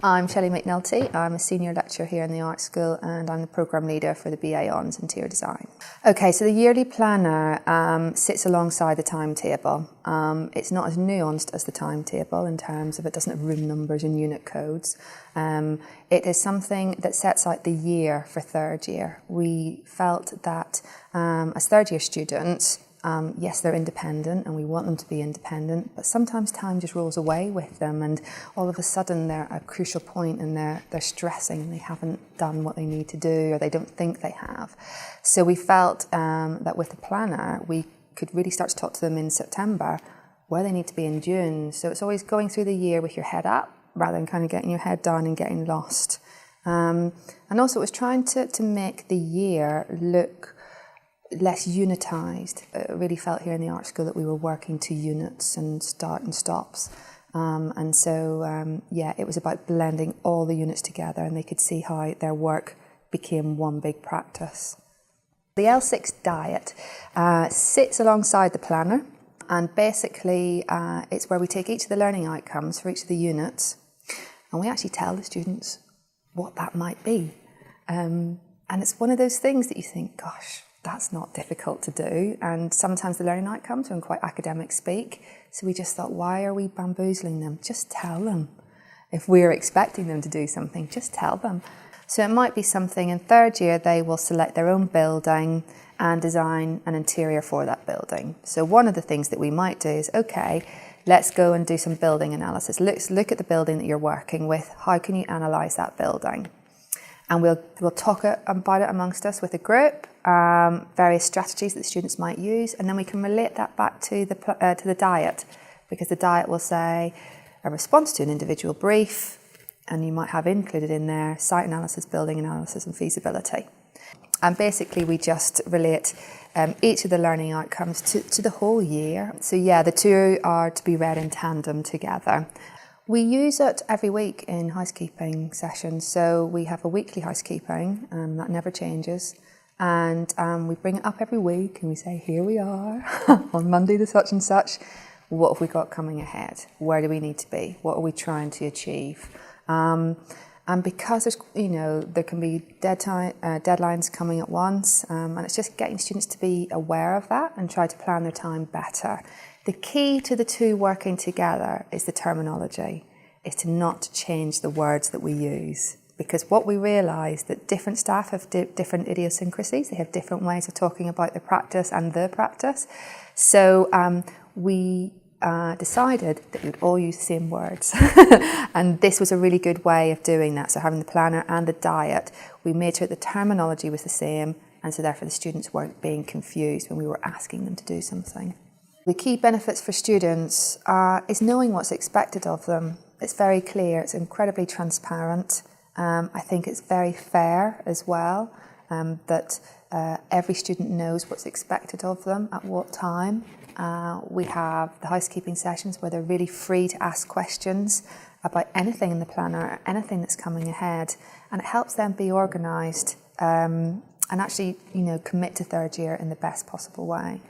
I'm Shelley McNulty. I'm a senior lecturer here in the art school and I'm the programme leader for the BA Honours Interior Design. Okay, so the yearly planner sits alongside the timetable. It's not as nuanced as the timetable in terms of it doesn't have room numbers and unit codes. It is something that sets out the year for third year. We felt that as third year students, yes, they're independent and we want them to be independent, but sometimes time just rolls away with them and all of a sudden they're at a crucial point and they're stressing and they haven't done what they need to do or they don't think they have. So we felt that with the planner, we could really start to talk to them in September where they need to be in June. So it's always going through the year with your head up rather than kind of getting your head down and getting lost. And also it was trying to make the year look less unitised. It really felt here in the art school that we were working to units and start and stops. And so, yeah, it was about blending all the units together and they could see how their work became one big practice. The L6 diet sits alongside the planner and basically it's where we take each of the learning outcomes for each of the units and we actually tell the students what that might be. And it's one of those things that you think, gosh, that's not difficult to do, and sometimes the learning outcomes are in quite academic speak, so we just thought, why are we bamboozling them? Just tell them. If we're expecting them to do something, just tell them. So it might be something in third year they will select their own building and design an interior for that building. So one of the things that we might do is, okay, let's go and do some building analysis. Let's look at the building that you're working with. How can you analyse that building? And we'll talk about it amongst us with a group, various strategies that the students might use, and then we can relate that back to the diet, because the diet will say a response to an individual brief, and you might have included in there site analysis, building analysis, and feasibility. And basically we just relate each of the learning outcomes to the whole year. So yeah, the two are to be read in tandem together. We use it every week in housekeeping sessions, so we have a weekly housekeeping that never changes, and we bring it up every week and we say, here we are on Monday the such and such, what have we got coming ahead, where do we need to be, what are we trying to achieve, and because there's, there can be deadlines coming at once, and it's just getting students to be aware of that and try to plan their time better. The key to the two working together is the terminology, is to not change the words that we use. Because what we realise that different staff have different idiosyncrasies, they have different ways of talking about the practice and the practice. So we decided that we would all use the same words. And this was a really good way of doing that. So having the planner and the diet, we made sure the terminology was the same, and so therefore the students weren't being confused when we were asking them to do something. The key benefits for students is knowing what's expected of them. It's very clear, it's incredibly transparent. I think it's very fair as well, that every student knows what's expected of them at what time. We have the housekeeping sessions where they're really free to ask questions about anything in the planner, anything that's coming ahead, and it helps them be organised and actually, commit to third year in the best possible way.